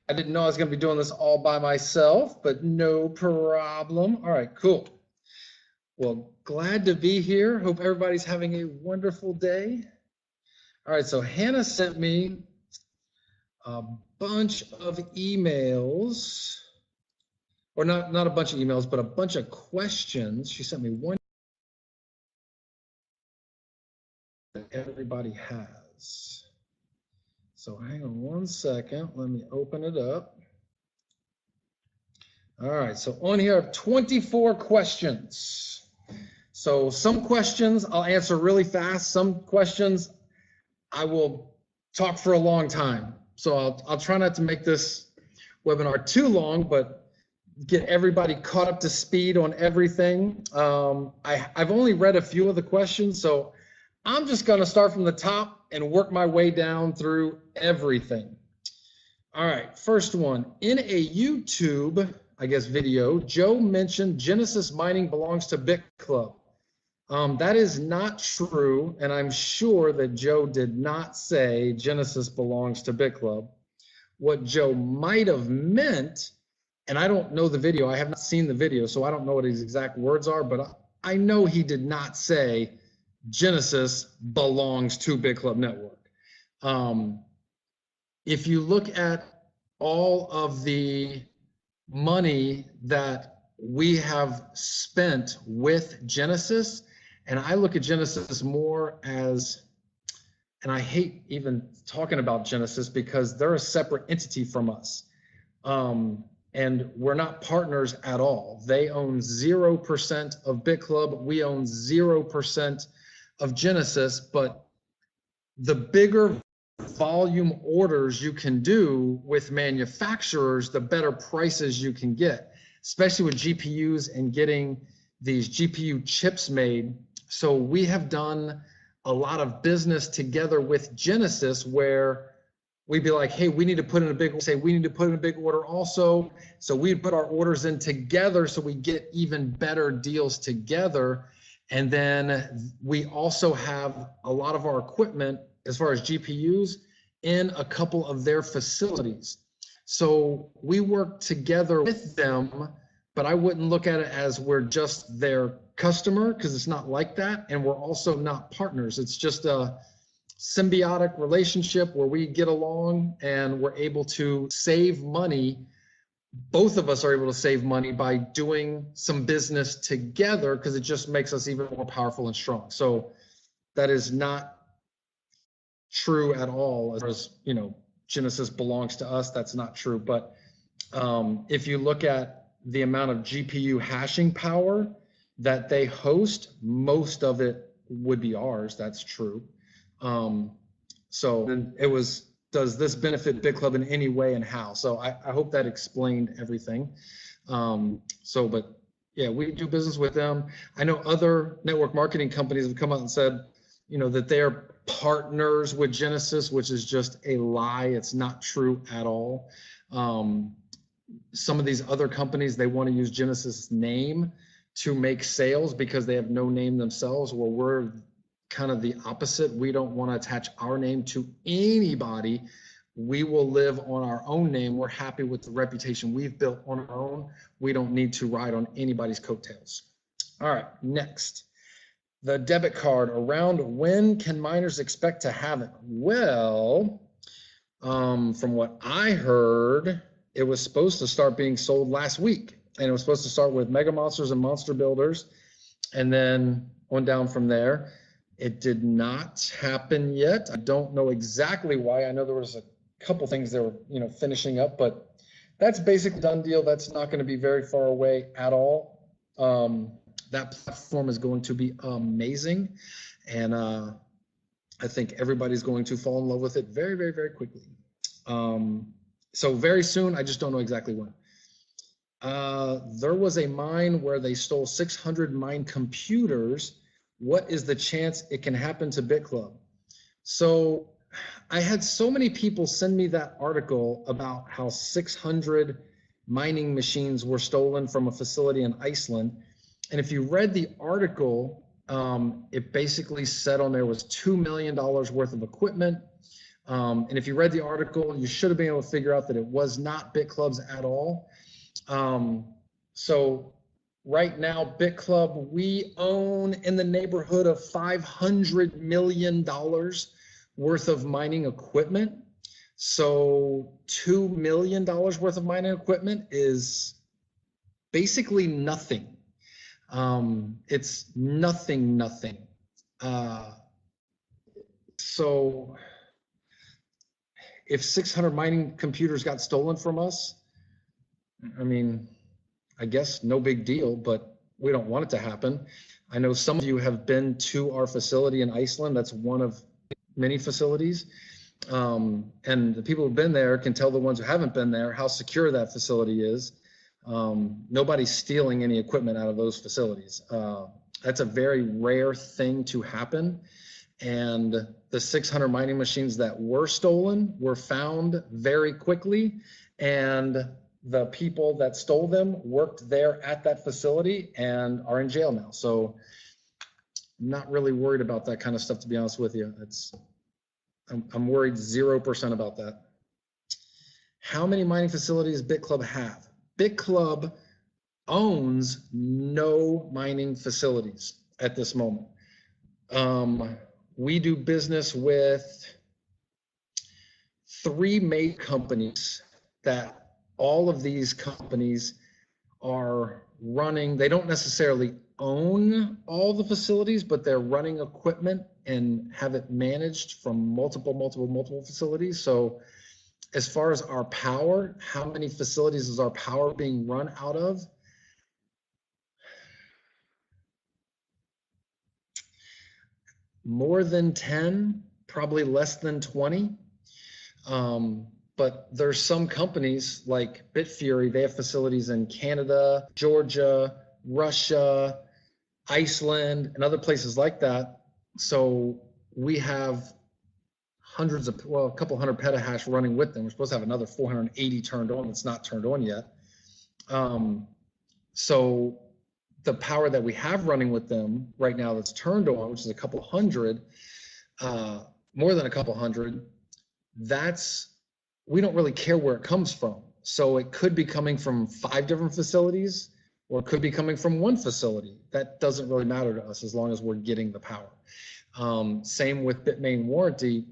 I didn't know I was going to be doing this all by myself, but no problem. All right, cool. Well, glad to be here. Hope everybody's having a wonderful day. All right, so Hannah sent me a bunch of emails, or not a bunch of emails, but a bunch of questions. She sent me one that everybody has. So hang on one second. Let me open it up. All right, so on here I have 24 questions. So some questions I'll answer really fast. Some questions I will talk for a long time. So I'll try not to make this webinar too long, but get everybody caught up to speed on everything. I've only read a few of the questions, so I'm just going to start from the top and work my way down through everything. All right, first one. In a YouTube, I guess, video, Joe mentioned Genesis mining belongs to Bitclub. That is not true, and I'm sure that Joe did not say Genesis belongs to Bitclub. What Joe might have meant, and I don't know the video, I have not seen the video, so I don't know what his exact words are, but I know he did not say Genesis belongs to Bitclub Network. If you look at all of the money that we have spent with Genesis, and I look at Genesis more as, and I hate even talking about Genesis because they're a separate entity from us. And we're not partners at all. They own 0% of Bitclub. We own 0% of Genesis, but the bigger volume orders you can do with manufacturers, the better prices you can get, especially with GPUs and getting these GPU chips made. So we have done a lot of business together with Genesis where we'd be like, hey, we need to put in a big, say we need to put in a big order also. So we put our orders in together so we get even better deals together. And then we also have a lot of our equipment as far as GPUs in a couple of their facilities. So we work together with them, but I wouldn't look at it as we're just their customer because it's not like that. And we're also not partners. It's just a symbiotic relationship where we get along and we're able to save money. Both of us are able to save money by doing some business together because it just makes us even more powerful and strong. So that is not true at all as far as, you know, Genesis belongs to us. That's not true. But if you look at the amount of GPU hashing power that they host, most of it would be ours. That's true. So then it was, does this benefit Bitclub in any way and how? So I hope that explained everything. But yeah, we do business with them. I know other network marketing companies have come out and said, you know, that they're partners with Genesis, which is just a lie. It's not true at all. Some of these other companies, they want to use Genesis name to make sales because they have no name themselves. Well, we're kind of the opposite. We don't want to attach our name to anybody. We will live on our own name. We're happy with the reputation we've built on our own. We don't need to ride on anybody's coattails. All right, next. The debit card, around when can miners expect to have it? Well, from what I heard, it was supposed to start being sold last week. And it was supposed to start with Mega Monsters and Monster Builders, and then on down from there. It did not happen yet. I don't know exactly why. I know there was a couple things they were, you know, finishing up, but that's basically a done deal. That's not going to be very far away at all. That platform is going to be amazing, and I think everybody's going to fall in love with it very, very, very quickly. So very soon. I just don't know exactly when. There was a mine where they stole 600 mine computers. What is the chance it can happen to Bitclub? So I had so many people send me that article about how 600 mining machines were stolen from a facility in Iceland. And if you read the article, it basically said on there was $2 million worth of equipment. And if you read the article, you should have been able to figure out that it was not Bitclub's at all. So right now, Bitclub, we own in the neighborhood of $500 million worth of mining equipment. So $2 million worth of mining equipment is basically nothing. It's nothing. So if 600 mining computers got stolen from us, I mean, I guess no big deal, but we don't want it to happen. I know some of you have been to our facility in Iceland. That's one of many facilities. And the people who've been there can tell the ones who haven't been there how secure that facility is. Nobody's stealing any equipment out of those facilities. That's a very rare thing to happen. And the 600 mining machines that were stolen were found very quickly. And the people that stole them worked there at that facility and are in jail now. So I'm not really worried about that kind of stuff, to be honest with you. I'm worried 0% about that. How many mining facilities Bitclub have? Bitclub owns no mining facilities at this moment. We do business with 3 main companies that all of these companies are running. They don't necessarily own all the facilities, but they're running equipment and have it managed from multiple facilities. So as far as our power, how many facilities is our power being run out of? More than 10, probably less than 20. But there's some companies like Bitfury, they have facilities in Canada, Georgia, Russia, Iceland, and other places like that. So we have hundreds of, well, a couple hundred petahash running with them. We're supposed to have another 480 turned on. It's not turned on yet. So the power that we have running with them right now that's turned on, which is a couple hundred, more than a couple hundred, we don't really care where it comes from. So it could be coming from 5 different facilities, or it could be coming from 1 facility. That doesn't really matter to us as long as we're getting the power. Same with Bitmain warranty.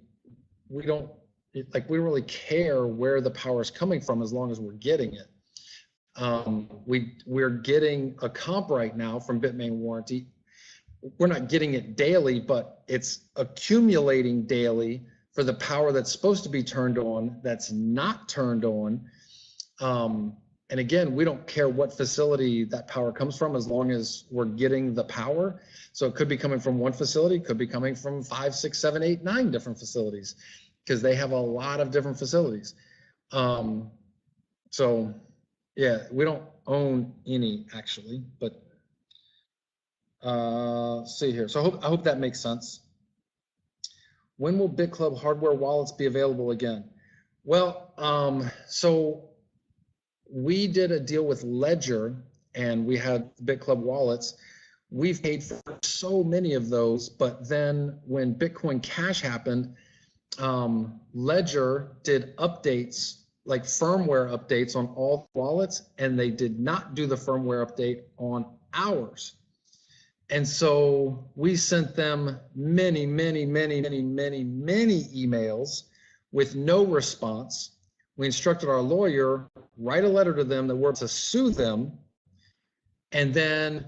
We don't really care where the power is coming from as long as we're getting it. We're getting a comp right now from Bitmain warranty. We're not getting it daily, but it's accumulating daily for the power that's supposed to be turned on, that's not turned on. And again, we don't care what facility that power comes from as long as we're getting the power. So it could be coming from 1 facility, could be coming from 5, 6, 7, 8, 9 different facilities, because they have a lot of different facilities. So yeah, we don't own any actually, but see here. So I hope that makes sense. When will Bitclub hardware wallets be available again? Well, so we did a deal with Ledger and we had Bitclub wallets. We've paid for so many of those, but then when Bitcoin Cash happened, Ledger did updates, like firmware updates on all wallets, and they did not do the firmware update on ours. And so we sent them many emails with no response. We instructed our lawyer, write a letter to them that we're to sue them. And then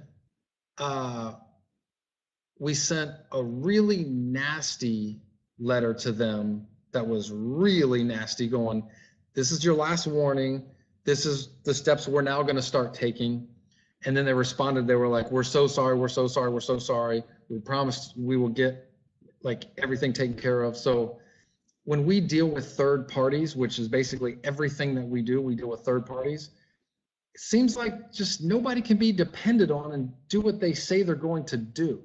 we sent a really nasty letter to them that was really nasty, going, this is your last warning. This is the steps we're now going to start taking. And then they responded, they were like, we're so sorry, we're so sorry, we're so sorry. We promised we will get like everything taken care of. So when we deal with third parties, which is basically everything that we deal with third parties, it seems like just nobody can be depended on and do what they say they're going to do.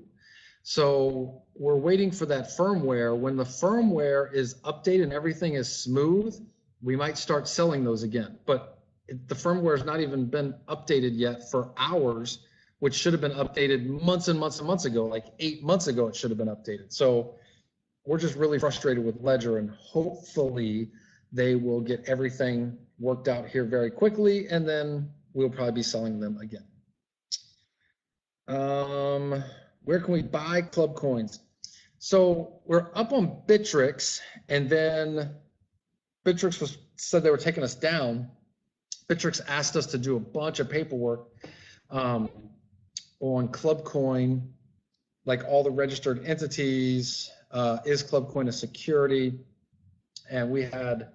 So we're waiting for that firmware. When the firmware is updated and everything is smooth, we might start selling those again. But the firmware has not even been updated yet for ours, which should have been updated months and months and months ago, like 8 months ago, it should have been updated. So we're just really frustrated with Ledger, and hopefully they will get everything worked out here very quickly, and then we'll probably be selling them again. Where can we buy club coins? So we're up on Bittrex, and then Bittrex said they were taking us down. Bittrex asked us to do a bunch of paperwork on ClubCoin, like all the registered entities, is ClubCoin a security? And we had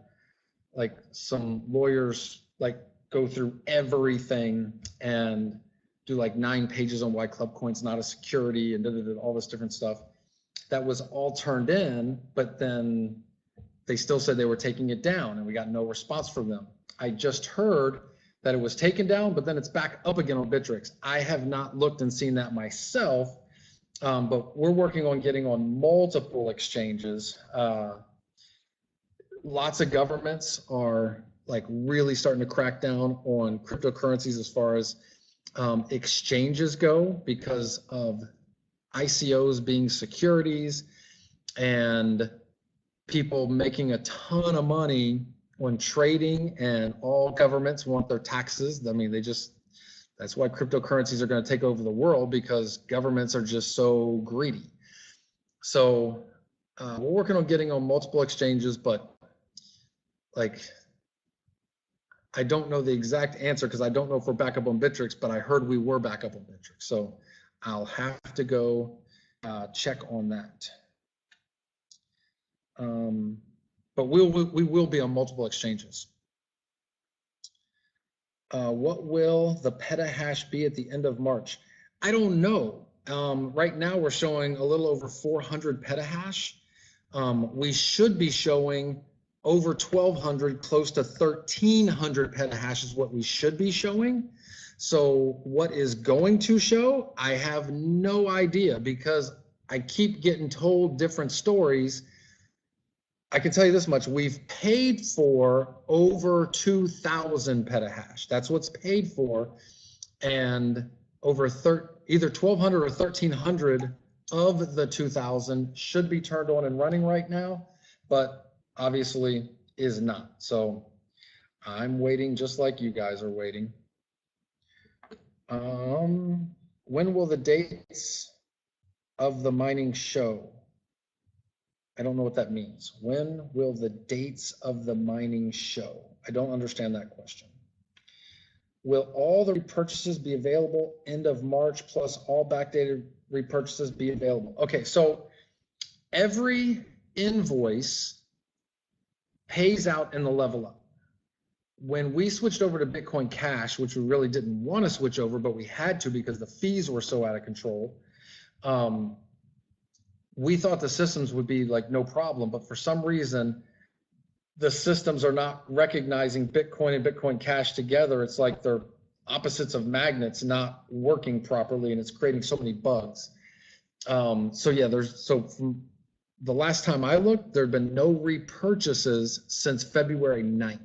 like some lawyers like go through everything and do like 9 pages on why ClubCoin's not a security and all this different stuff. That was all turned in, but then they still said they were taking it down, and we got no response from them. I just heard that it was taken down, but then it's back up again on Bittrex. I have not looked and seen that myself, but we're working on getting on multiple exchanges. Lots of governments are like really starting to crack down on cryptocurrencies as far as exchanges go, because of ICOs being securities and people making a ton of money on trading, and all governments want their taxes. I mean, that's why cryptocurrencies are going to take over the world, because governments are just so greedy. So we're working on getting on multiple exchanges, but like, I don't know the exact answer because I don't know if we're back up on Bittrex, but I heard we were back up on Bittrex. So I'll have to go check on that. But we will be on multiple exchanges. What will the petahash be at the end of March? I don't know. Right now we're showing a little over 400 petahash. We should be showing over 1,200, close to 1,300 petahash is what we should be showing. So what is going to show? I have no idea, because I keep getting told different stories. I can tell you this much: we've paid for over 2,000 petahash. That's what's paid for, and over either 1,200 or 1,300 of the 2,000 should be turned on and running right now, but obviously is not. So I'm waiting just like you guys are waiting. When will the dates of the mining show? I don't know what that means. When will the dates of the mining show? I don't understand that question. Will all the repurchases be available end of March, plus all backdated repurchases be available? Okay, so every invoice pays out in the level up. When we switched over to Bitcoin Cash, which we really didn't want to switch over, but we had to because the fees were so out of control, we thought the systems would be like no problem, but for some reason, the systems are not recognizing Bitcoin and Bitcoin Cash together. It's like they're opposites of magnets not working properly, and it's creating so many bugs. So yeah, from the last time I looked, there had been no repurchases since February 9th.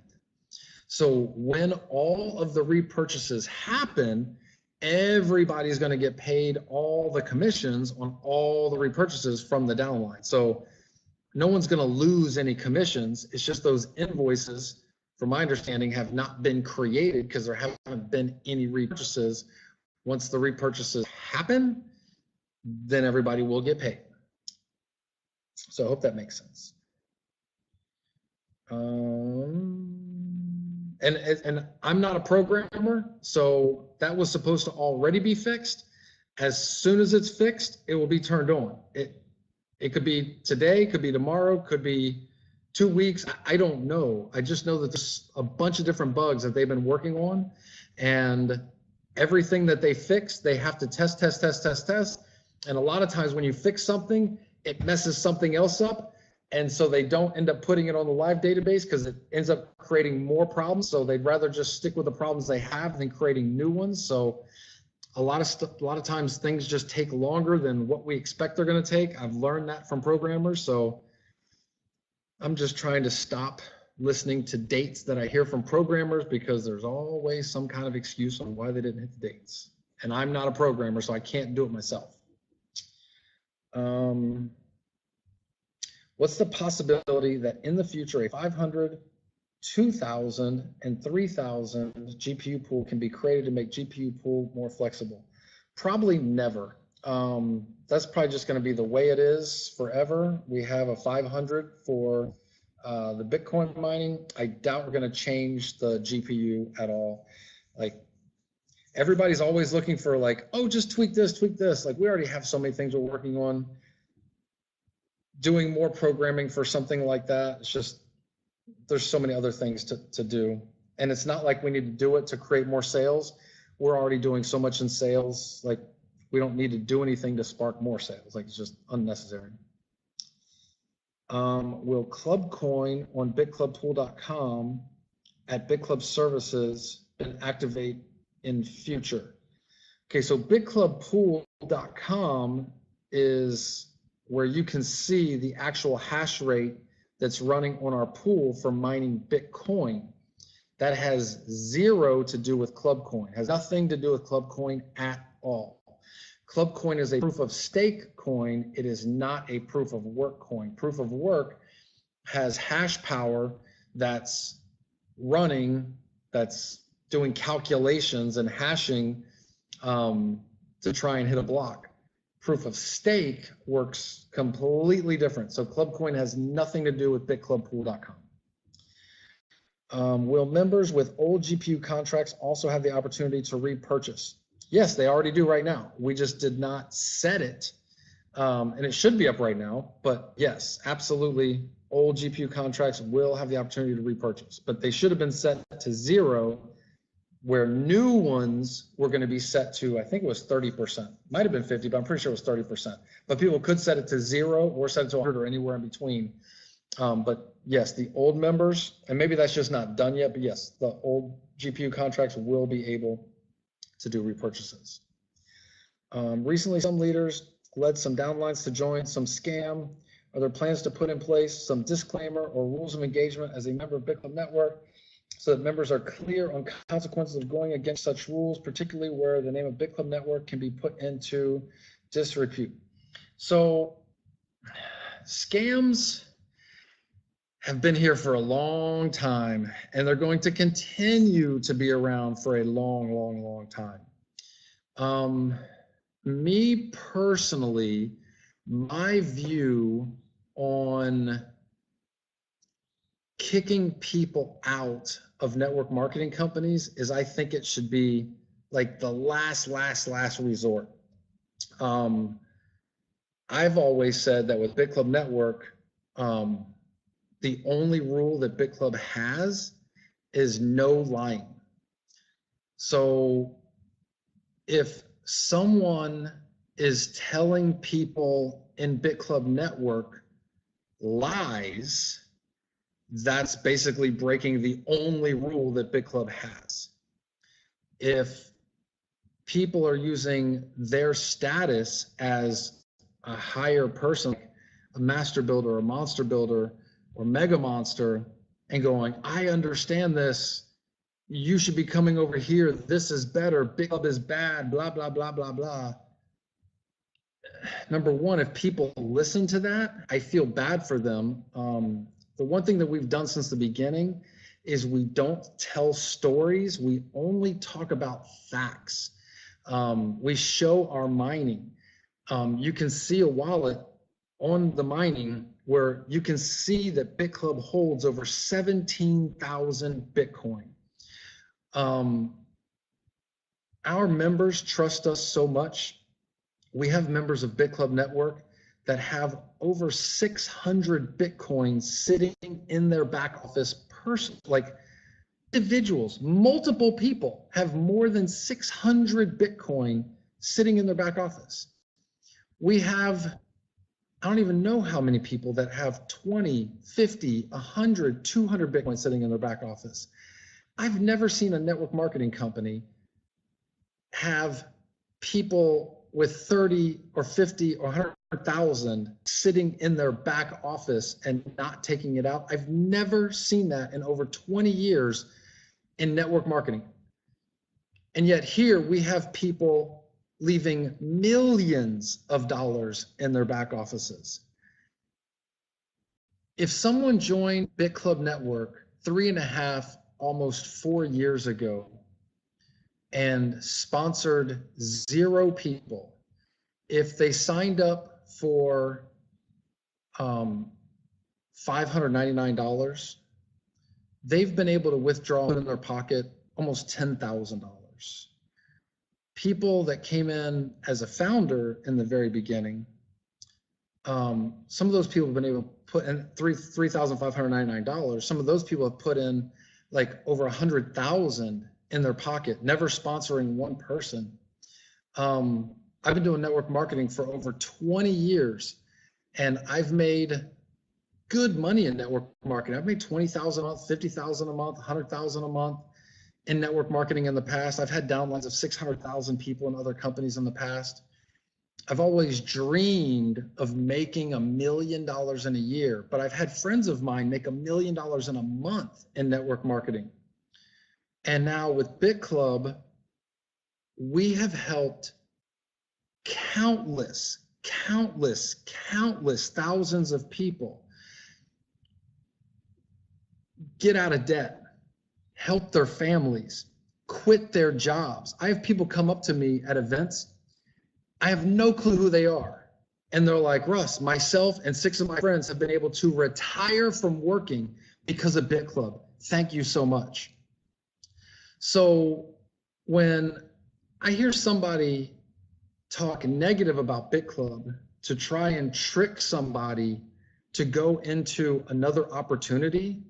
So when all of the repurchases happen, everybody's going to get paid all the commissions on all the repurchases from the downline. So no one's going to lose any commissions. It's just those invoices, from my understanding, have not been created because there haven't been any repurchases. Once the repurchases happen, then everybody will get paid. So I hope that makes sense. And I'm not a programmer, so that was supposed to already be fixed. As soon as it's fixed, it will be turned on. It could be today, could be tomorrow, could be 2 weeks. I don't know. I just know that there's a bunch of different bugs that they've been working on, and everything that they fix, they have to test. And a lot of times when you fix something, it messes something else up. And so they don't end up putting it on the live database because it ends up creating more problems. So they'd rather just stick with the problems they have than creating new ones. So a lot of times things just take longer than what we expect they're going to take. I've learned that from programmers. So I'm just trying to stop listening to dates that I hear from programmers, because there's always some kind of excuse on why they didn't hit the dates. And I'm not a programmer, so I can't do it myself. What's the possibility that in the future a 500, 2,000, and 3,000 GPU pool can be created to make GPU pool more flexible? Probably never. That's probably just going to be the way it is forever. We have a 500 for the Bitcoin mining. I doubt we're going to change the GPU at all. Like, everybody's always looking for like, oh, just tweak this, tweak this. Like, we already have so many things we're working on. Doing more programming for something like that, it's just, there's so many other things to do. And it's not like we need to do it to create more sales. We're already doing so much in sales. Like, we don't need to do anything to spark more sales. Like, it's just unnecessary. Will Club Coin on bitclubpool.com at Bitclub services and activate in future? Okay, so bitclubpool.com is where you can see the actual hash rate that's running on our pool for mining Bitcoin. That has zero to do with Clubcoin, has nothing to do with Clubcoin at all. Clubcoin is a proof of stake coin. It is not a proof of work coin. Proof of work has hash power that's running, that's doing calculations and hashing to try and hit a block. Proof of stake works completely different. So Clubcoin has nothing to do with bitclubpool.com. Will members with old GPU contracts also have the opportunity to repurchase? Yes, they already do right now. We just did not set it, and it should be up right now. But yes, absolutely, old GPU contracts will have the opportunity to repurchase, but they should have been set to zero, where new ones were going to be set to, I think it was 30%. Might have been 50, but I'm pretty sure it was 30%. But people could set it to zero or set it to 100 or anywhere in between. But yes, the old members, and maybe that's just not done yet, but yes, the old GPU contracts will be able to do repurchases. Recently, some leaders led some downlines to join some scam. Are there plans to put in place some disclaimer or rules of engagement as a member of Bitclub Network so that members are clear on consequences of going against such rules, particularly where the name of Bitclub Network can be put into disrepute? So scams have been here for a long time, and they're going to continue to be around for a long, long, long time. Me personally, my view on kicking people out of network marketing companies is I think it should be like the last resort. I've always said that with Bitclub Network, the only rule that Bitclub has is no lying. So if someone is telling people in Bitclub Network lies, that's basically breaking the only rule that Bitclub has. If people are using their status as a higher person, a master builder, a monster builder, or mega monster, and going, I understand this, you should be coming over here, this is better, Bitclub is bad, blah, blah, blah, blah, blah. Number one, if people listen to that, I feel bad for them. The one thing that we've done since the beginning is we don't tell stories, we only talk about facts. We show our mining. You can see a wallet on the mining where you can see that Bitclub holds over 17,000 Bitcoin. Our members trust us so much. We have members of Bitclub Network that have over 600 Bitcoin sitting in their back office, like individuals, multiple people have more than 600 Bitcoin sitting in their back office. We have, I don't even know how many people that have 20, 50, 100, 200 Bitcoin sitting in their back office. I've never seen a network marketing company have people with 30 or 50 or 100,000 sitting in their back office and not taking it out. I've never seen that in over 20 years in network marketing. And yet here we have people leaving millions of dollars in their back offices. If someone joined Bitclub Network 3.5, almost 4 years ago and sponsored 0 people, if they signed up for $599, they've been able to withdraw in their pocket almost $10,000. People that came in as a founder in the very beginning, some of those people have been able to put in $3,599. Some of those people have put in like over 100,000 in their pocket, never sponsoring one person. I've been doing network marketing for over 20 years, and I've made good money in network marketing. I've made 20,000 a month, 50,000 a month, 100,000 a month in network marketing in the past. I've had downlines of 600,000 people in other companies in the past. I've always dreamed of making $1 million in a year, but I've had friends of mine make $1 million in a month in network marketing. And now with Bitclub, we have helped countless thousands of people get out of debt, help their families, quit their jobs. I have people come up to me at events. I have no clue who they are. And they're like, Russ, myself and 6 of my friends have been able to retire from working because of Bitclub. Thank you so much. So when I hear somebody talk negative about Bitclub to try and trick somebody to go into another opportunity,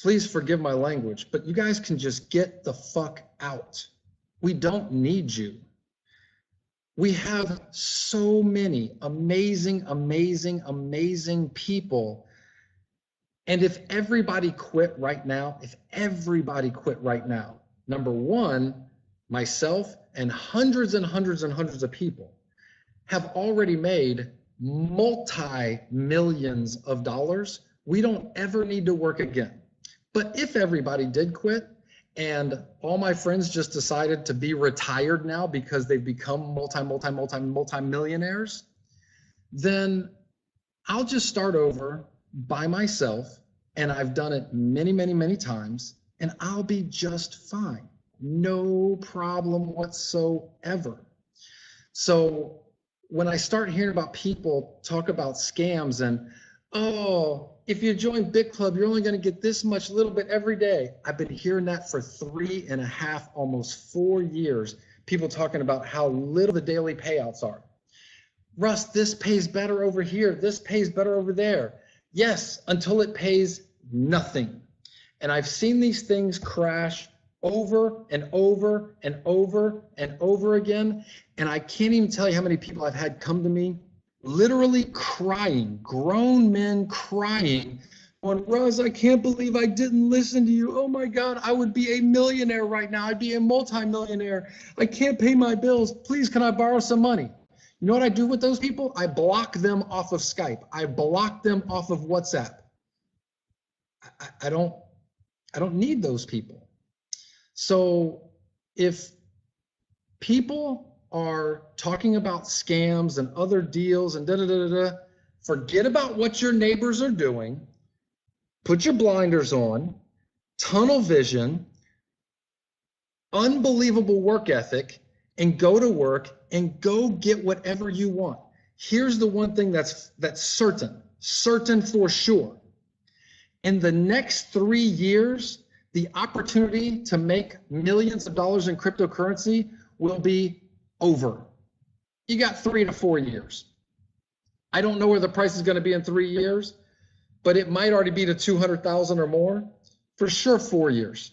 please forgive my language, but you guys can just get the fuck out. We don't need you. We have so many amazing people. And if everybody quit right now, number one, myself and hundreds of people have already made multi-millions of dollars. We don't ever need to work again. But if everybody did quit and all my friends just decided to be retired now because they've become multi-millionaires, then I'll just start over by myself. And I've done it many times, and I'll be just fine. No problem whatsoever. So when I start hearing about people talk about scams and, oh, if you join Bitclub, you're only going to get this much little bit every day. I've been hearing that for 3.5, almost 4 years. People talking about how little the daily payouts are. Russ, this pays better over here. This pays better over there. Yes, until it pays nothing. And I've seen these things crash over and over again. And I can't even tell you how many people I've had come to me literally crying, grown men crying, going, Russ, I can't believe I didn't listen to you. Oh my God, I would be a millionaire right now. I'd be a multimillionaire. I can't pay my bills. Please, can I borrow some money? You know what I do with those people? I block them off of Skype. I block them off of WhatsApp. I don't need those people. So if people are talking about scams and other deals and forget about what your neighbors are doing. Put your blinders on, tunnel vision, unbelievable work ethic, and go to work and go get whatever you want. Here's the one thing that's certain for sure. In the next 3 years, the opportunity to make millions of dollars in cryptocurrency will be over. You got 3 to 4 years. I don't know where the price is going to be in 3 years, but it might already be to 200,000 or more. For sure, 4 years.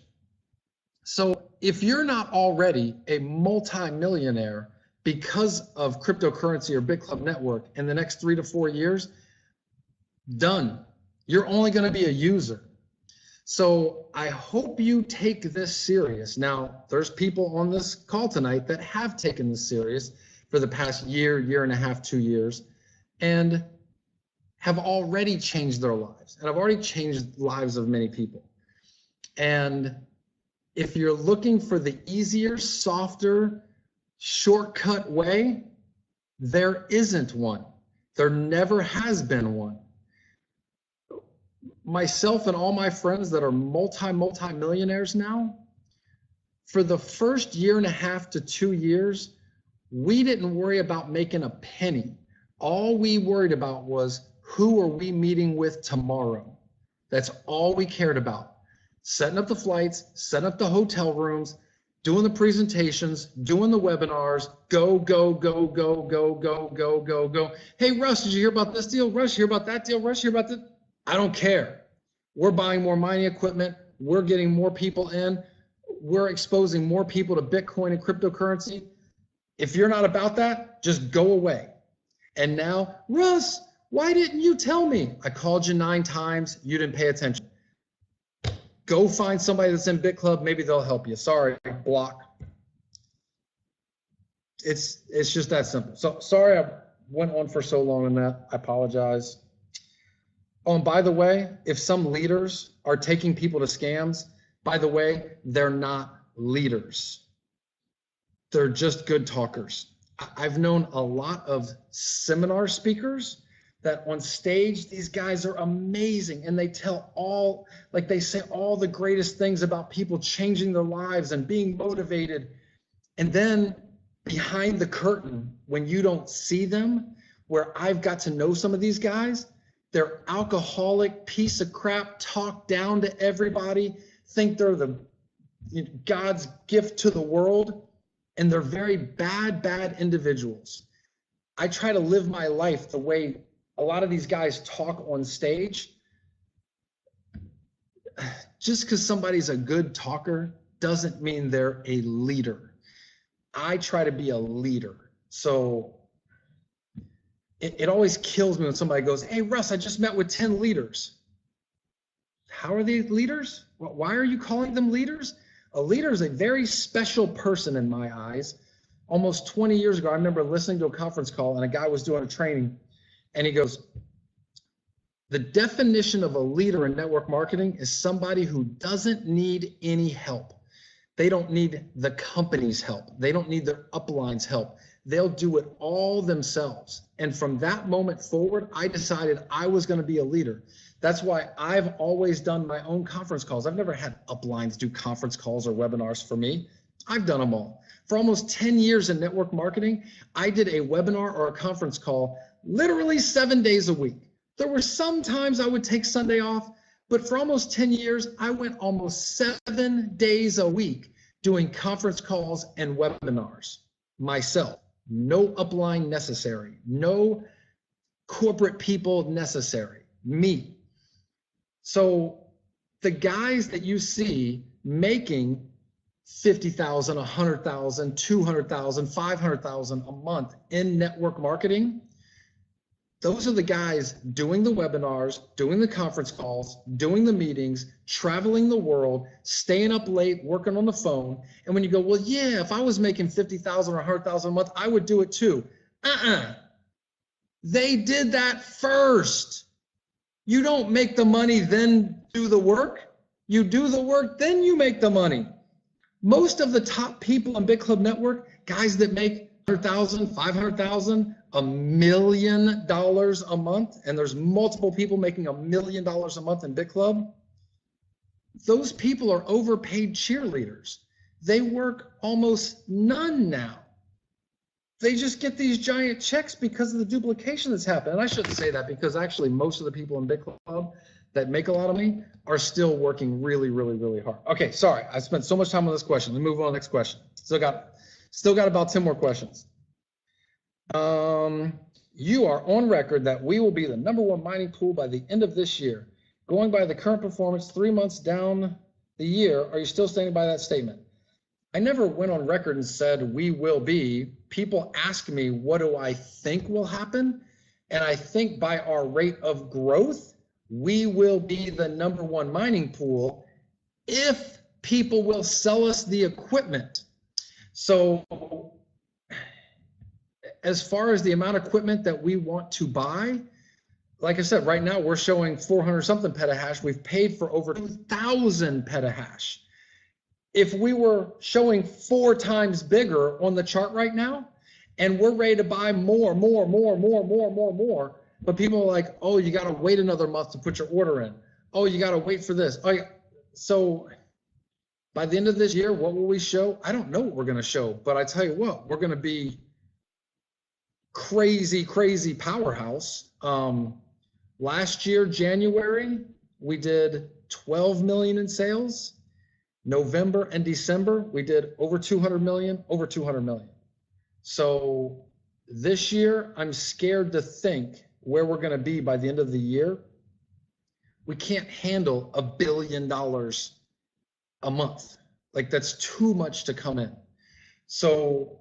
So if you're not already a multi-millionaire because of cryptocurrency or Bitclub Network in the next 3 to 4 years, done. You're only going to be a user. So I hope you take this serious. Now, there's people on this call tonight that have taken this serious for the past year and a half, 2 years, and have already changed their lives. And I've already changed lives of many people. And if you're looking for the easier, softer, shortcut way, there isn't one. There never has been one. myself and all my friends that are multi-millionaires now, for the first year and a half to 2 years, we didn't worry about making a penny. All we worried about was, who are we meeting with tomorrow? That's all we cared about. Setting up the flights, setting up the hotel rooms, doing the presentations, doing the webinars, go, go, go, go, go, go, go, go, go. Hey, Russ, did you hear about this deal? Russ, you hear about that deal? Russ, you hear about that? I don't care. We're buying more mining equipment. We're getting more people in. We're exposing more people to Bitcoin and cryptocurrency. If you're not about that, just go away. And now, Russ, why didn't you tell me? I called you 9 times. You didn't pay attention. Go find somebody that's in Bitclub. Maybe they'll help you. Sorry, block. It's just that simple. So sorry I went on for so long on that. I apologize. Oh, and by the way, if some leaders are taking people to scams, by the way, they're not leaders. They're just good talkers. I've known a lot of seminar speakers that on stage, these guys are amazing, and they tell all, like they say all the greatest things about people changing their lives and being motivated. And then behind the curtain, when you don't see them, where I've got to know some of these guys, they're alcoholic, piece of crap, talk down to everybody, think they're the God's gift to the world, and they're very bad individuals. I try to live my life the way a lot of these guys talk on stage. Just because somebody's a good talker doesn't mean they're a leader. I try to be a leader. So it always kills me when somebody goes, hey, Russ, I just met with 10 leaders. How are they leaders? Why are you calling them leaders? A leader is a very special person in my eyes. Almost 20 years ago, I remember listening to a conference call and a guy was doing a training, and he goes, the definition of a leader in network marketing is somebody who doesn't need any help. They don't need the company's help. They don't need their upline's help. They'll do it all themselves. And from that moment forward, I decided I was going to be a leader. That's why I've always done my own conference calls. I've never had uplines do conference calls or webinars for me. I've done them all. For almost 10 years in network marketing, I did a webinar or a conference call literally 7 days a week. There were some times I would take Sunday off, but for almost 10 years, I went almost 7 days a week doing conference calls and webinars myself. No upline necessary, no corporate people necessary, me. So the guys that you see making 50,000, 100,000, 200,000, 500,000 a month in network marketing, those are the guys doing the webinars, doing the conference calls, doing the meetings, traveling the world, staying up late, working on the phone. And when you go, well, yeah, if I was making 50,000 or 100,000 a month, I would do it too. They did that first. You don't make the money, then do the work. You do the work, then you make the money. Most of the top people in Bitclub Network, guys that make 100,000, 500,000, $1 million a month, and there's multiple people making $1 million a month in Bitclub, those people are overpaid cheerleaders. They work almost none now. They just get these giant checks because of the duplication that's happened. And I shouldn't say that, because actually most of the people in Bitclub that make a lot of money are still working really, really, really hard. Okay, sorry, I spent so much time on this question. Let me move on to the next question. Still got about 10 more questions. You are on record that we will be the #1 mining pool by the end of this year. Going by the current performance 3 months down the year, are you still standing by that statement? I never went on record and said we will be. People ask me, what do I think will happen? And I think by our rate of growth, we will be the #1 mining pool if people will sell us the equipment. So as far as the amount of equipment that we want to buy, like I said, right now we're showing 400 something petahash. We've paid for over 2,000 petahash. If we were showing 4 times bigger on the chart right now, and we're ready to buy more, but people are like, oh, you got to wait another month to put your order in. oh, you got to wait for this. Oh, yeah. So by the end of this year, what will we show? I don't know what we're going to show, but I tell you what, we're going to be crazy, crazy powerhouse. Last year, January, we did 12 million in sales. November and December, we did over 200 million, over 200 million. So this year, I'm scared to think where we're going to be by the end of the year. We can't handle $1 billion a month. Like, that's too much to come in. So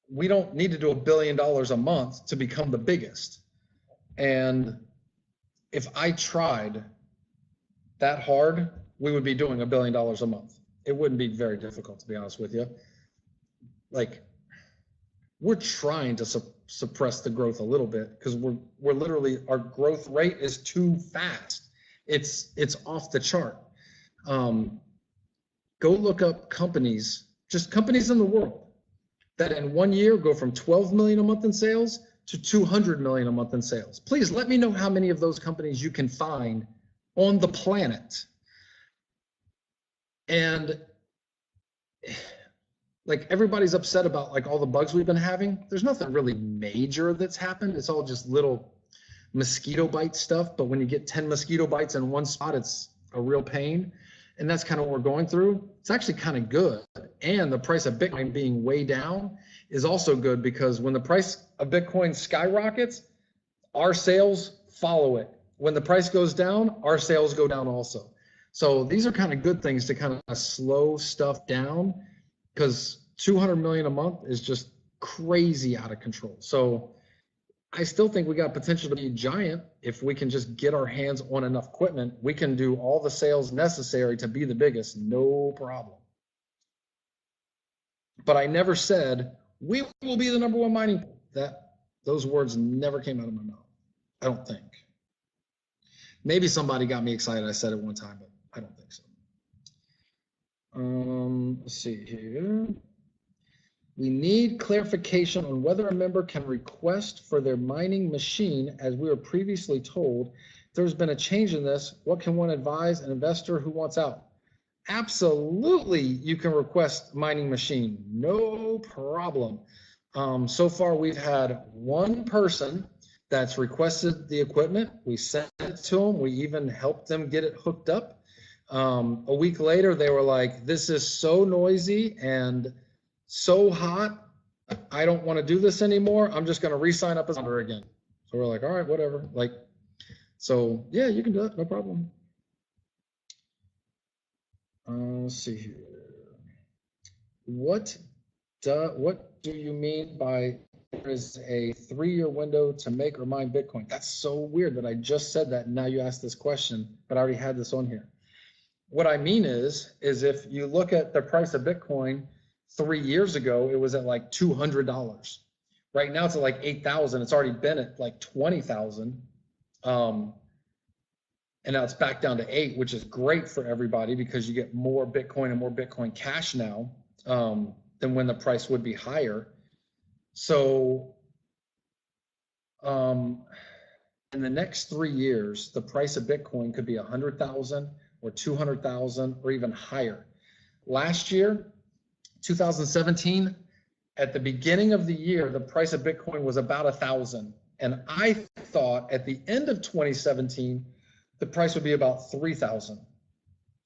we don't need to do $1 billion a month to become the biggest. And if I tried that hard, we would be doing $1 billion a month. It wouldn't be very difficult, to be honest with you. Like, we're trying to suppress the growth a little bit because we're literally, our growth rate is too fast. It's off the chart. Go look up companies, just companies in the world that in 1 year go from 12 million a month in sales to 200 million a month in sales. Please let me know how many of those companies you can find on the planet. And like, everybody's upset about like all the bugs we've been having. There's nothing really major that's happened. It's all just little mosquito bite stuff. But when you get 10 mosquito bites in one spot, it's a real pain. And that's kind of what we're going through. It's actually kind of good. And the price of Bitcoin being way down is also good, because when the price of Bitcoin skyrockets, our sales follow it. When the price goes down, our sales go down also. So these are kind of good things to kind of slow stuff down, because 200 million a month is just crazy out of control. So I still think we got potential to be giant. If we can just get our hands on enough equipment, we can do all the sales necessary to be the biggest, no problem. But I never said we will be the #1 mining pool. Those words never came out of my mouth. I don't think. Maybe somebody got me excited. I said it one time, but I don't think so. Let's see here. We need clarification on whether a member can request for their mining machine, as we were previously told. If there's been a change in this, what can one advise an investor who wants out? Absolutely, you can request mining machine, no problem. So far, we've had one person that's requested the equipment. We sent it to them. We even helped them get it hooked up. A week later, they were like, this is so noisy and so hot, I don't want to do this anymore. I'm just going to re-sign up as a member again. So we're like, all right, whatever. Like, so yeah, you can do it, no problem. Let's see here. What do you mean by there is a 3-year window to make or mine Bitcoin? That's so weird that I just said that and now you asked this question, but I already had this on here. What I mean is if you look at the price of Bitcoin 3 years ago, it was at like $200. Right now it's at like 8,000. It's already been at like 20,000. And now it's back down to 8, which is great for everybody because you get more Bitcoin and more Bitcoin Cash now than when the price would be higher. So in the next 3 years, the price of Bitcoin could be 100,000 or 200,000 or even higher. Last year, 2017, at the beginning of the year, the price of Bitcoin was about 1,000. And I thought at the end of 2017, the price would be about 3,000.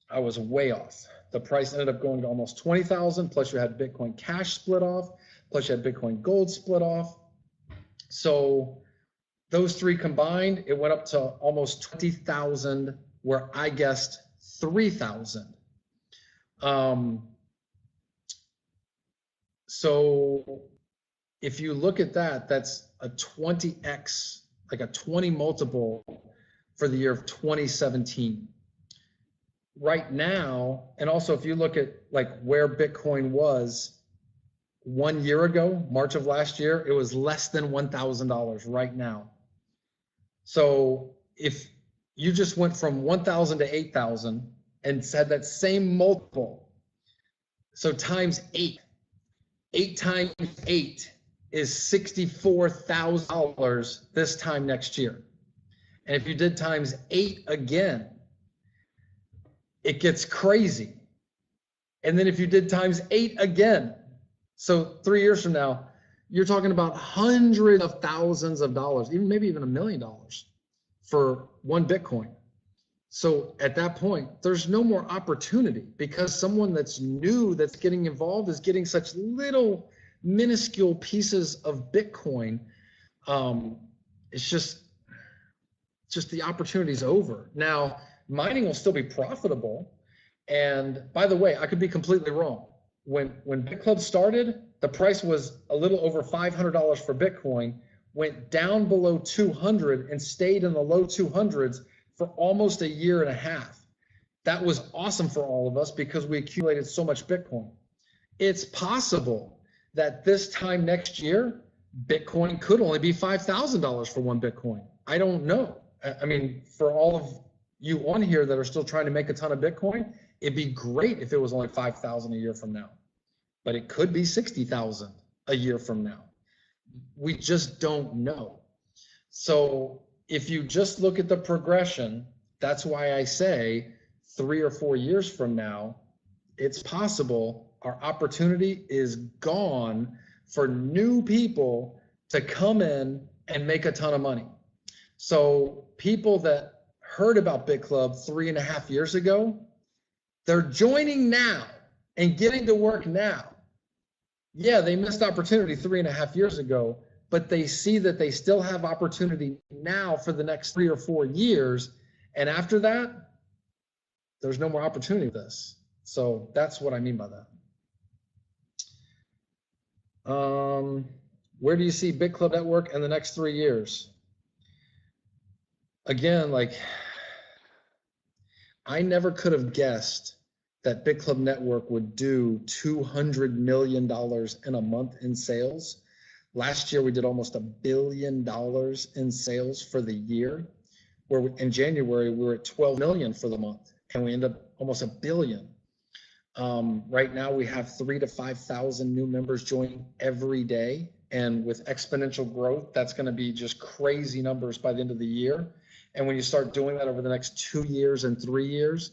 I was way off. The price ended up going to almost 20,000, plus you had Bitcoin Cash split off, plus you had Bitcoin Gold split off. So those three combined, it went up to almost 20,000, where I guessed 3,000. So if you look at that, that's a 20x, like a 20 multiple for the year of 2017. Right now, and also if you look at like where Bitcoin was 1 year ago, March of last year, it was less than $1,000 right now. So if you just went from 1,000 to 8,000 and said that same multiple, so times 8, 8 times 8 is $64,000 this time next year. And if you did times 8 again, it gets crazy. And then if you did times 8 again, so 3 years from now, you're talking about hundreds of thousands of dollars, even maybe even $1 million for one Bitcoin. So at that point, there's no more opportunity because someone that's new, that's getting involved, is getting such little minuscule pieces of Bitcoin. It's just the opportunity's over. Now, mining will still be profitable. And by the way, I could be completely wrong. When Bitclub started, the price was a little over $500 for Bitcoin, went down below 200 and stayed in the low 200s for almost 1.5 years. That was awesome for all of us because we accumulated so much Bitcoin. It's possible that this time next year, Bitcoin could only be $5,000 for one Bitcoin. I don't know. I mean, for all of you on here that are still trying to make a ton of Bitcoin, it'd be great if it was only 5,000 a year from now, but it could be 60,000 a year from now. We just don't know. So if you just look at the progression, that's why I say 3 or 4 years from now, it's possible our opportunity is gone for new people to come in and make a ton of money. So people that heard about Bitclub 3.5 years ago, they're joining now and getting to work now. Yeah, they missed opportunity 3.5 years ago, but they see that they still have opportunity now for the next 3 or 4 years. And after that, there's no more opportunity with this. So that's what I mean by that. Where do you see Bitclub Network in the next 3 years? Again, like, I never could have guessed that Bitclub Network would do $200 million in a month in sales. Last year, we did almost $1 billion in sales for the year, where in January, we were at 12 million for the month, and we ended up almost $1 billion. Right now, we have 3,000 to 5,000 new members joining every day. And with exponential growth, that's going to be just crazy numbers by the end of the year. And when you start doing that over the next 2 years and 3 years,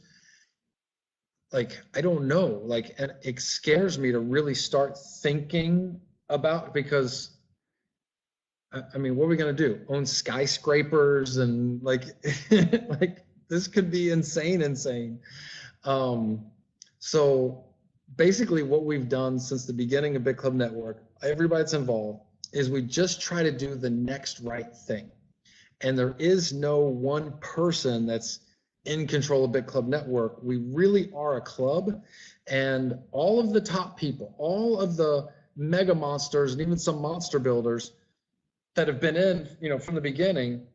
like, I don't know, like, and it scares me to really start thinking about, because I mean, what are we going to do? Own skyscrapers and like, like, this could be insane. So basically what we've done since the beginning of Bitclub Network, everybody that's involved, is we just try to do the next right thing. And there is no one person that's in control of Bitclub Network. We really are a club, and all of the top people, all of the mega monsters, and even some monster builders that have been in, you know, from the beginning,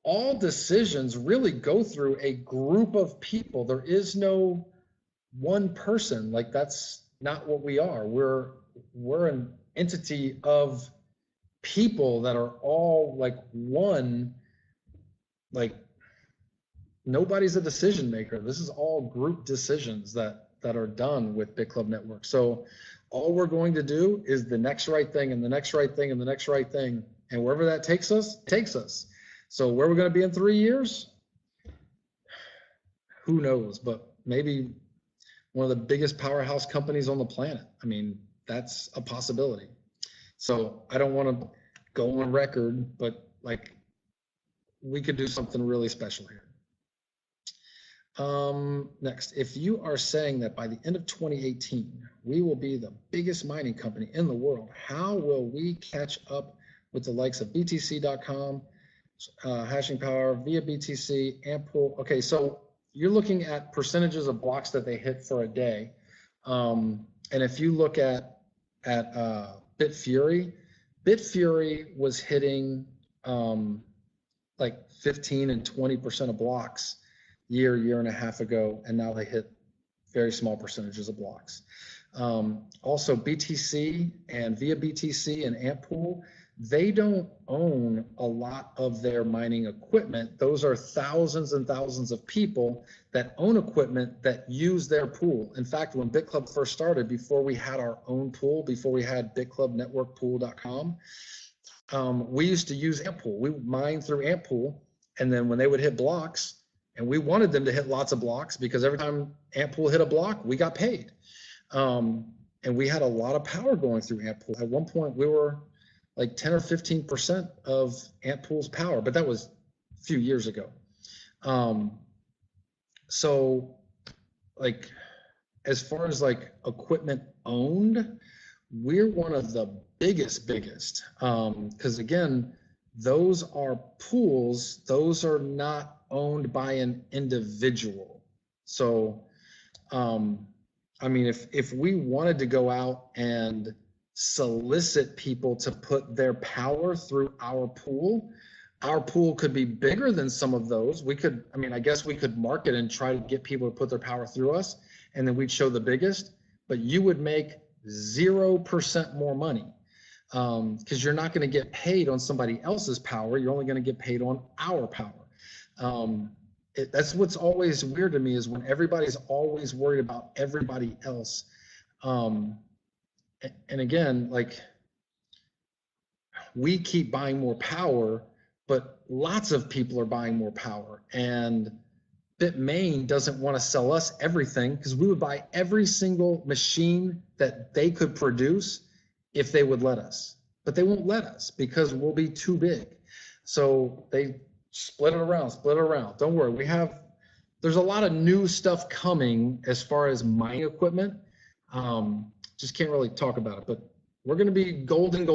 all decisions really go through a group of people. There is no one person. Like, that's not what we are. We're an entity of people that are all like one. Like, nobody's a decision maker. This is all group decisions that are done with Bitclub Network. So all we're going to do is the next right thing and the next right thing and the next right thing. And wherever that takes us, takes us. So where we're going to be in 3 years, who knows? But maybe one of the biggest powerhouse companies on the planet. I mean, that's a possibility. So I don't want to go on record, but like, we could do something really special here. Next, if you are saying that by the end of 2018, we will be the biggest mining company in the world, how will we catch up with the likes of BTC.com, hashing power, via BTC, Ampool? Okay, so you're looking at percentages of blocks that they hit for a day. And if you look at Bitfury was hitting like 15 and 20% of blocks year and a half ago, and now they hit very small percentages of blocks. Also, BTC and via BTC and Ampool, they don't own a lot of their mining equipment. Those are thousands and thousands of people that own equipment that use their pool. In fact, when Bitclub first started, before we had our own pool, before we had bitclubnetworkpool.com, we used to use Ampool. We mined through Ampool, And then when they would hit blocks, and we wanted them to hit lots of blocks because every time amp pool hit a block, we got paid. And we had a lot of power going through amp pool. At one point, we were like 10 or 15% of amp pool's power, but that was a few years ago. So like, as far as like equipment owned, we're one of the biggest, because again, those are pools, those are not owned by an individual. So, I mean, if we wanted to go out and solicit people to put their power through our pool could be bigger than some of those. We could, I mean, I guess we could market and try to get people to put their power through us, and then we'd show the biggest, but you would make 0% more money because you're not going to get paid on somebody else's power. You're only going to get paid on our power. That's what's always weird to me, is when everybody's always worried about everybody else. And again, like, we keep buying more power, but lots of people are buying more power, and Bitmain doesn't want to sell us everything, because we would buy every single machine that they could produce if they would let us, but they won't let us because we'll be too big. So they split it around. Don't worry, there's a lot of new stuff coming as far as mining equipment. Just can't really talk about it, but we're going to be golden.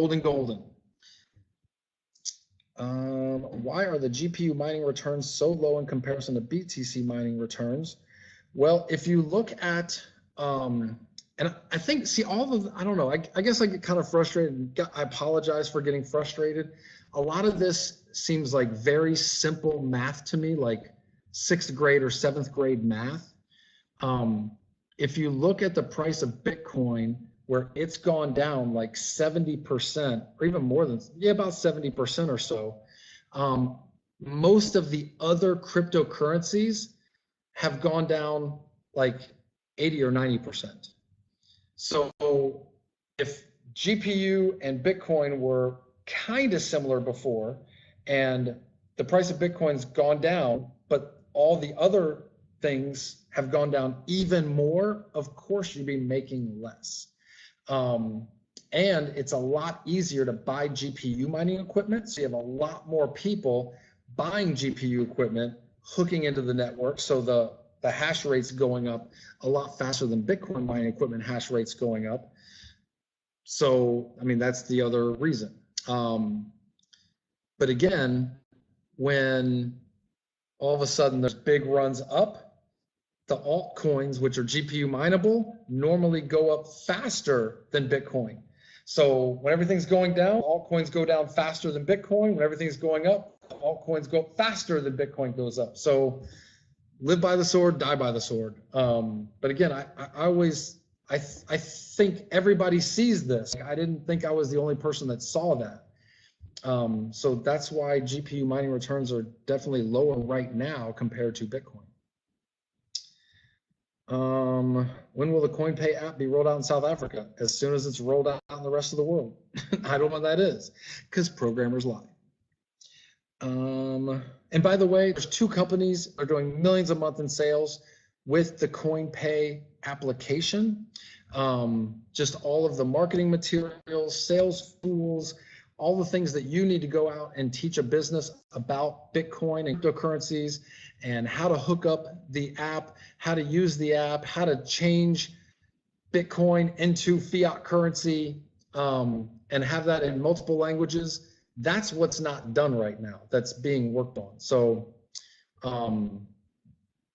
Why are the GPU mining returns so low in comparison to BTC mining returns? Well, if you look at, and I think, see, I don't know, I guess I get kind of frustrated. I apologize for getting frustrated. A lot of this seems like very simple math to me, like 6th grade or 7th grade math. If you look at the price of Bitcoin, where it's gone down like 70%, or even more than, about 70% or so, most of the other cryptocurrencies have gone down like 80 or 90%. So if GPU and Bitcoin were kind of similar before, and the price of Bitcoin's gone down, but all the other things have gone down even more, of course you'd be making less. And it's a lot easier to buy GPU mining equipment. So you have a lot more people buying GPU equipment, hooking into the network. So the hash rate's going up a lot faster than Bitcoin mining equipment hash rate's going up. So, I mean, that's the other reason. But again, when all of a sudden there's big runs up, the altcoins, which are GPU mineable, normally go up faster than Bitcoin. So when everything's going down, altcoins go down faster than Bitcoin. When everything's going up, altcoins go up faster than Bitcoin goes up. So live by the sword, die by the sword. But again, I think everybody sees this. I didn't think I was the only person that saw that. So that's why GPU mining returns are definitely lower right now compared to Bitcoin. When will the CoinPay app be rolled out in South Africa? As soon as it's rolled out in the rest of the world. I don't know what that is, because programmers lie. And by the way, there's 2 companies that are doing millions a month in sales with the CoinPay application. Just all of the marketing materials, sales tools, all the things that you need to go out and teach a business about Bitcoin and cryptocurrencies, and how to hook up the app, how to use the app, how to change Bitcoin into fiat currency, and have that in multiple languages. That's what's not done right now. That's being worked on. So,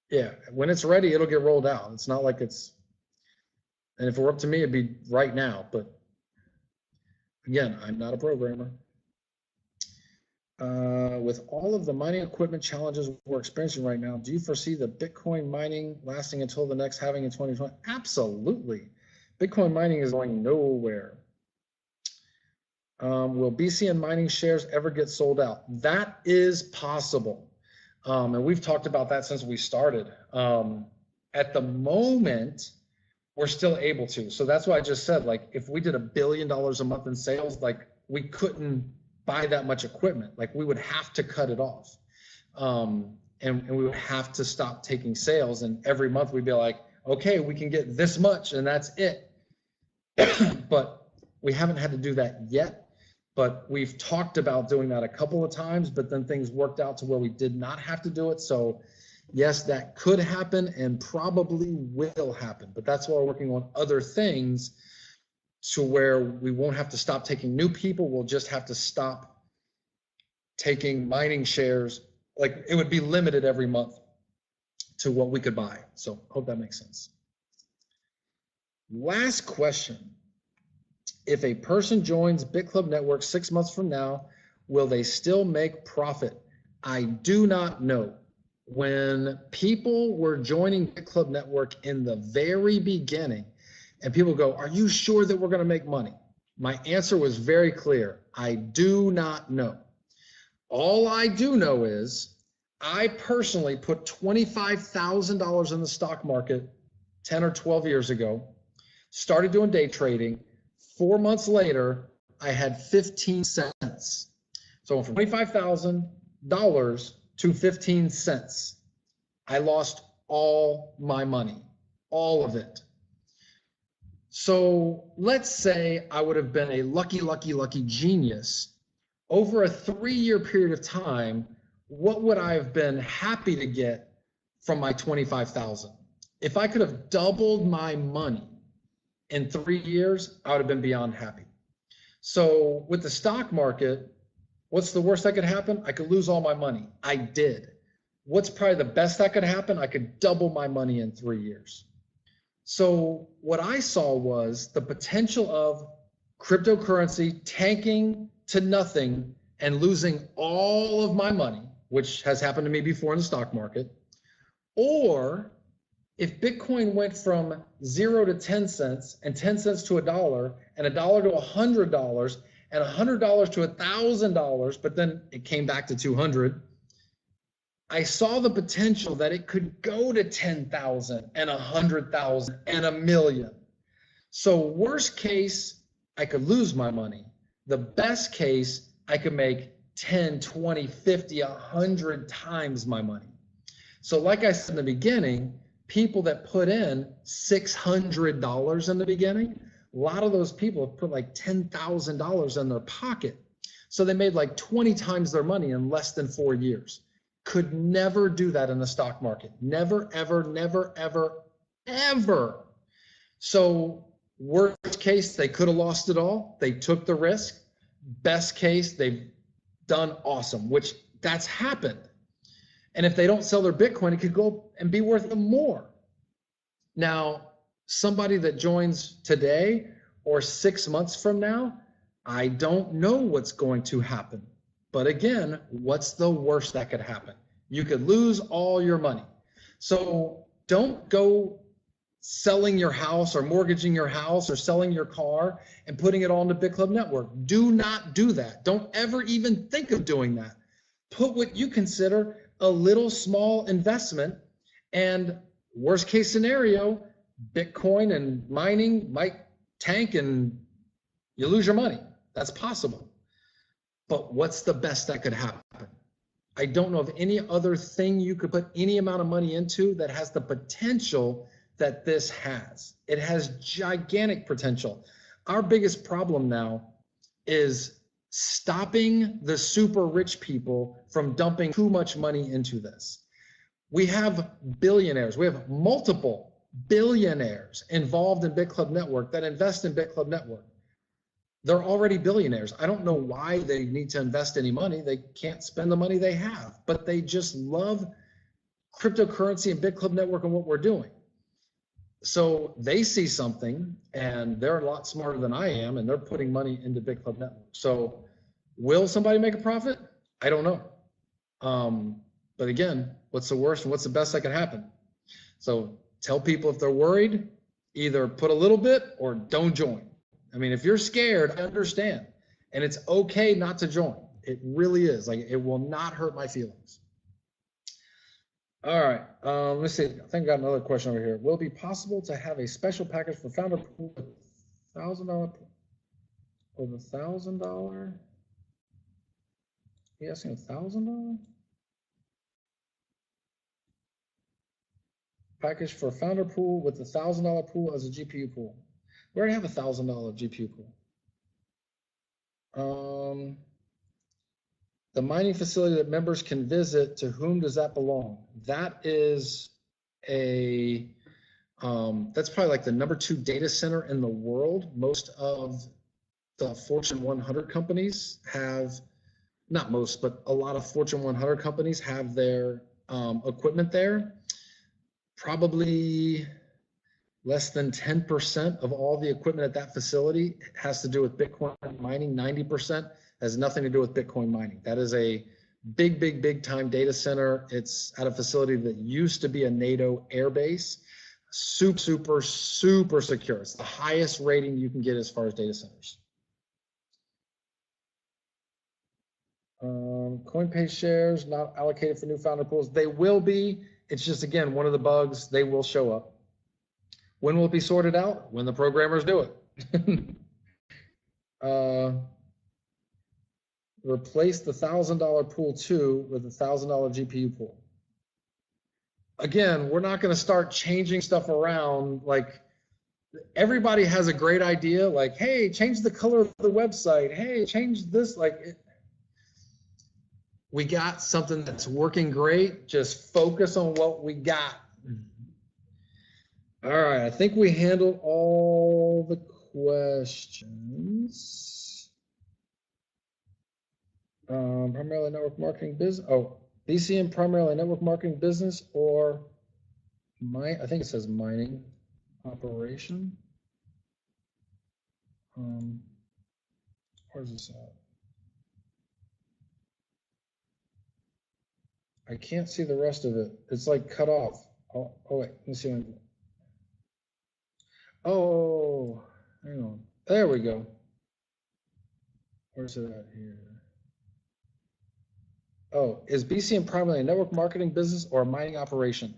yeah, when it's ready, it'll get rolled out. It's not like it's, and if it were up to me, it'd be right now. But again, I'm not a programmer. With all of the mining equipment challenges we're experiencing right now, do you foresee the Bitcoin mining lasting until the next halving in 2020? Absolutely. Bitcoin mining is going nowhere. Will BCN mining shares ever get sold out? That is possible. And we've talked about that since we started. At the moment, we're still able to. So that's why I just said, like, if we did $1 billion a month in sales, like, we couldn't buy that much equipment. Like, we would have to cut it off. and we would have to stop taking sales. And every month we'd be like, okay, we can get this much and that's it. But we haven't had to do that yet. But we've talked about doing that a couple of times, but then things worked out to where we did not have to do it. So yes, that could happen and probably will happen. But that's why we're working on other things to where we won't have to stop taking new people. We'll just have to stop taking mining shares. Like it would be limited every month to what we could buy. So hope that makes sense. Last question. If a person joins Bitclub Network 6 months from now, will they still make profit? I do not know. When people were joining Bitclub Network in the very beginning, and people go, are you sure that we're going to make money? My answer was very clear. I do not know. All I do know is I personally put $25,000 in the stock market 10 or 12 years ago, started doing day trading. 4 months later, I had 15 cents. So from $25,000 to 15 cents, I lost all my money, all of it. So let's say I would have been a lucky genius. Over a 3-year period of time, what would I have been happy to get from my 25,000? If I could have doubled my money in 3 years, I would have been beyond happy. So with the stock market, what's the worst that could happen? I could lose all my money. I did. What's probably the best that could happen? I could double my money in 3 years. So what I saw was the potential of cryptocurrency tanking to nothing and losing all of my money, which has happened to me before in the stock market. Or if Bitcoin went from 0 to 10 cents and 10 cents to $1 and $1 to $100 and $100 to $1,000, but then it came back to 200, I saw the potential that it could go to 10,000 and 100,000 and a million. So worst case, I could lose my money. The best case, I could make 10, 20, 50, 100 times my money. So like I said in the beginning, people that put in $600 in the beginning, a lot of those people have put like $10,000 in their pocket. So they made like 20 times their money in less than 4 years. Could never do that in the stock market. Never, ever, never, ever, ever. So worst case, they could have lost it all. They took the risk. Best case, they've done awesome, which that's happened. And if they don't sell their Bitcoin, it could go and be worth them more. Now, somebody that joins today or 6 months from now, I don't know what's going to happen. But again, what's the worst that could happen? You could lose all your money. So don't go selling your house or mortgaging your house or selling your car and putting it all into Bitclub Network. Do not do that. Don't ever even think of doing that. Put what you consider a little small investment, and worst case scenario, Bitcoin and mining might tank and you lose your money. That's possible. But what's the best that could happen? I don't know of any other thing you could put any amount of money into that has the potential that this has. It has gigantic potential. Our biggest problem now is stopping the super rich people from dumping too much money into this. We have billionaires. We have multiple billionaires involved in Bitclub Network that invest in Bitclub Network. They're already billionaires. I don't know why they need to invest any money. They can't spend the money they have, but they just love cryptocurrency and Bitclub Network and what we're doing. So they see something and they're a lot smarter than I am, and they're putting money into Bitclub Network. So will somebody make a profit? I don't know. But again, what's the worst and what's the best that can happen? So tell people if they're worried, either put a little bit or don't join. I mean, if you're scared, I understand. And it's okay not to join. It really is. Like, it will not hurt my feelings. All right, let's see. I think I got another question over here. Will it be possible to have a special package for founder pool with $1,000 or the $1,000? He asking $1,000? package for founder pool with the $1,000 pool as a GPU pool. We already have a $1,000 GPU pool. The mining facility that members can visit, to whom does that belong? That is a, that's probably like the #2 data center in the world. Most of the Fortune 100 companies have, not most, but a lot of Fortune 100 companies have their equipment there. Probably less than 10% of all the equipment at that facility has to do with Bitcoin mining. 90% has nothing to do with Bitcoin mining. That is a big time data center. It's at a facility that used to be a NATO air base. Super secure. It's the highest rating you can get as far as data centers. CoinPay shares not allocated for new founder pools. They will be. It's just, again, one of the bugs. They will show up. When will it be sorted out? When the programmers do it. Replace the $1,000 pool too with a $1,000 GPU pool. Again, we're not going to start changing stuff around. Like, everybody has a great idea. Like, hey, change the color of the website. Hey, change this. Like, we got something that's working great. Just focus on what we got. All right, I think we handled all the questions. Primarily network marketing business. Oh, BCM primarily network marketing business, or I think it says mining operation. Where's this at? I can't see the rest of it. It's like cut off. Oh wait, let me see. Oh, hang on. There we go. Where's it at here? Oh, is BCM primarily a network marketing business or a mining operation?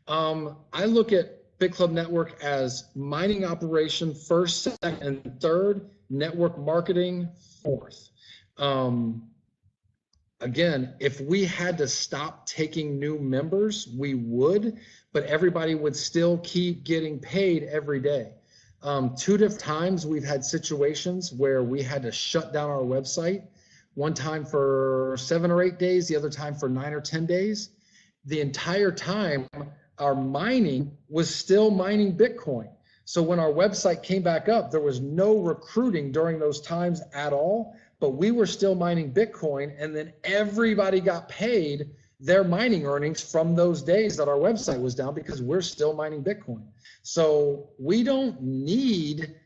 I look at Bitclub Network as mining operation first, second, and third, network marketing fourth. Again, if we had to stop taking new members, we would, but everybody would still keep getting paid every day. 2 different times we've had situations where we had to shut down our website. One time for 7 or 8 days, the other time for 9 or 10 days. The entire time, our mining was still mining Bitcoin. So when our website came back up, there was no recruiting during those times at all, but we were still mining Bitcoin, and then everybody got paid their mining earnings from those days that our website was down because we're still mining Bitcoin. So we don't need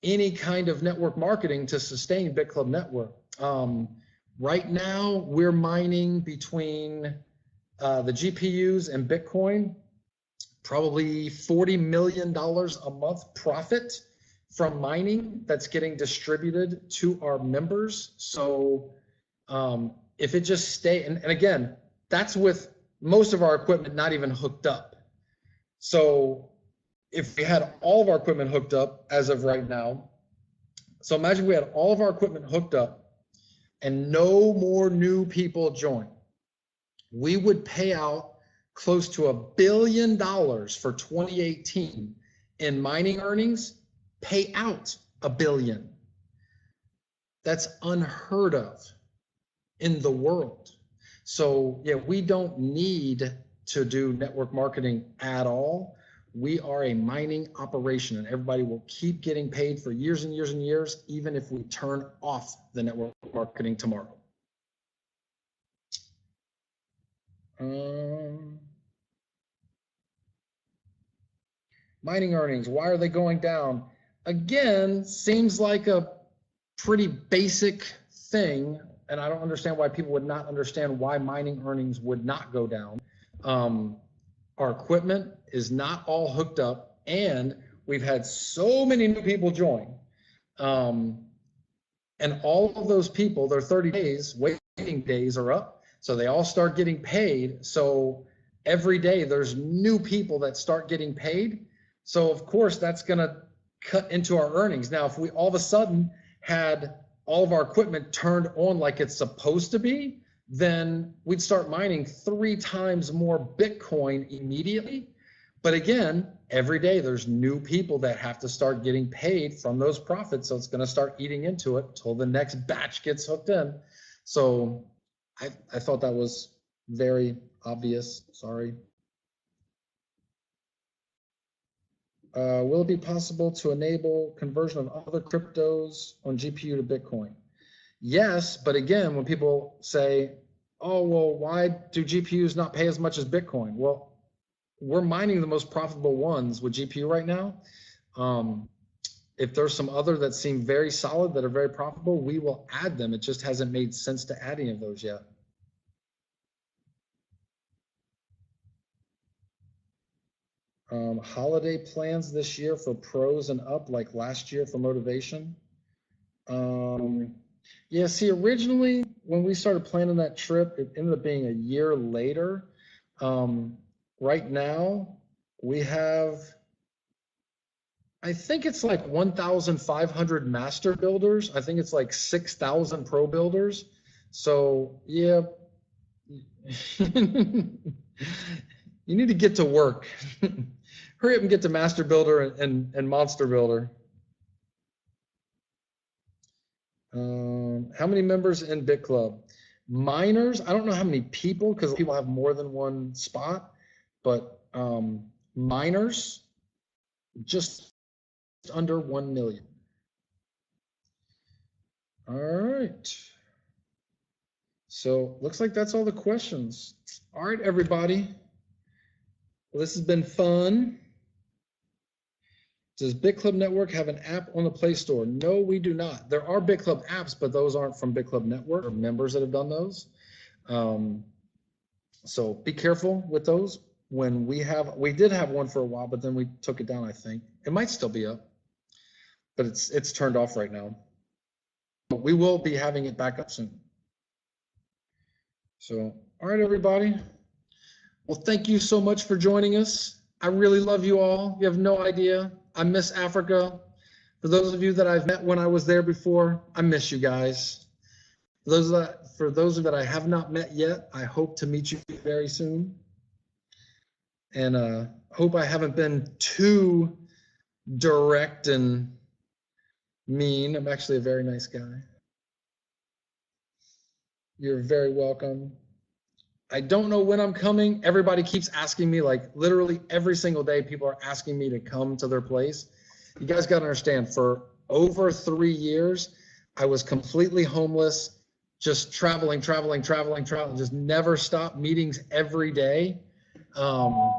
any kind of network marketing to sustain Bitclub Network. Right now, we're mining between the GPUs and Bitcoin, probably $40 million a month profit from mining that's getting distributed to our members. So if it just and again, that's with most of our equipment not even hooked up. So if we had all of our equipment hooked up as of right now, so imagine we had all of our equipment hooked up and no more new people join, we would pay out close to $1 billion for 2018 in mining earnings, pay out $1 billion. That's unheard of in the world. So yeah, we don't need to do network marketing at all. We are a mining operation, and everybody will keep getting paid for years and years and years, even if we turn off the network marketing tomorrow. Mining earnings, why are they going down? Again, seems like a pretty basic thing, and I don't understand why people would not understand why mining earnings would not go down. Our equipment is not all hooked up, and we've had so many new people join. And all of those people, their 30 days, waiting days are up. So they all start getting paid. So every day there's new people that start getting paid. So of course that's gonna cut into our earnings. Now, if we all of a sudden had all of our equipment turned on like it's supposed to be, then we'd start mining 3 times more Bitcoin immediately. But again, every day there's new people that have to start getting paid from those profits. So it's going to start eating into it till the next batch gets hooked in. So I thought that was very obvious. Sorry. Will it be possible to enable conversion of other cryptos on GPU to Bitcoin? Yes, but again, when people say, oh, well, why do GPUs not pay as much as Bitcoin? Well, we're mining the most profitable ones with GPU right now. If there's some other that seem very solid, that are very profitable, we will add them. It just hasn't made sense to add any of those yet. Holiday plans this year for pros and up, like last year for motivation. Yeah, see, originally when we started planning that trip, it ended up being a year later. Right now, we have, I think it's like 1,500 master builders. I think it's like 6,000 pro builders. So yeah, you need to get to work. Hurry up and get to master builder and monster builder. How many members in Bitclub? Miners, I don't know how many people, because people have more than one spot, but miners, just under 1 million. All right. So looks like that's all the questions. All right, everybody. Well, this has been fun. Does Bitclub Network have an app on the Play Store? No, we do not. There are Bitclub apps, but those aren't from Bitclub Network or members that have done those. So be careful with those. When we did have one for a while, but then we took it down, I think. It might still be up, but it's turned off right now. But we will be having it back up soon. So, all right, everybody. Well, thank you so much for joining us. I really love you all. You have no idea. I miss Africa. For those of you that I've met when I was there before, I miss you guys. For those that I have not met yet, I hope to meet you very soon. And hope I haven't been too direct and mean. I'm actually a very nice guy. You're very welcome. I don't know when I'm coming. Everybody keeps asking me, like literally every single day, people are asking me to come to their place. You guys got to understand, for over 3 years, I was completely homeless, just traveling, just never stopped, meetings every day. Now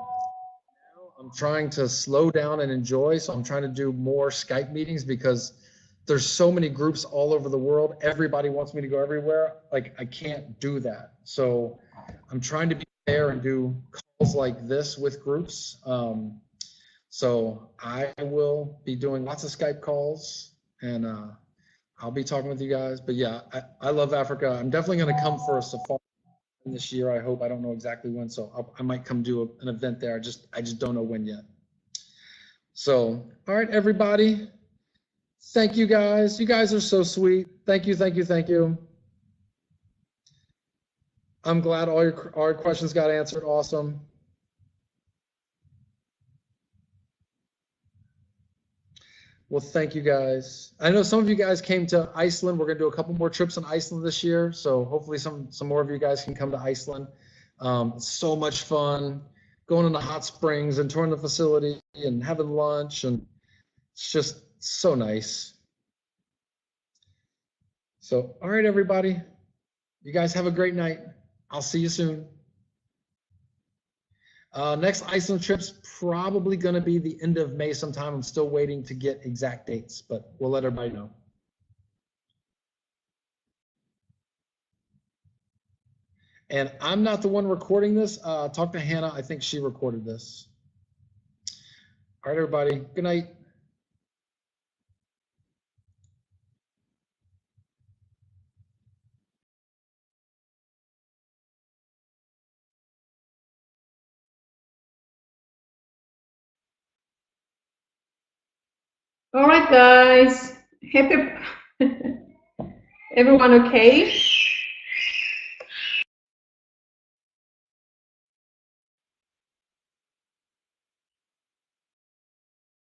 I'm trying to slow down and enjoy. So I'm trying to do more Skype meetings because there's so many groups all over the world. Everybody wants me to go everywhere. Like I can't do that. So I'm trying to be there and do calls like this with groups. So I will be doing lots of Skype calls and I'll be talking with you guys. But yeah, I love Africa. I'm definitely going to come for a safari this year. I hope. I don't know exactly when, so I might come do an event there. I just don't know when yet. So, all right, everybody. Thank you guys. You guys are so sweet. Thank you. I'm glad all your questions got answered. Awesome. Well, thank you guys. I know some of you guys came to Iceland. We're gonna do a couple more trips in Iceland this year. So hopefully some more of you guys can come to Iceland. It's so much fun going in the hot springs and touring the facility and having lunch, and it's just so nice. So, all right, everybody. You guys have a great night. I'll see you soon. Next Iceland trip's probably going to be the end of May sometime. I'm still waiting to get exact dates, but we'll let everybody know. And I'm not the one recording this. Talk to Hannah. I think she recorded this. All right, everybody. Good night. All right, guys. Happy. Everyone okay?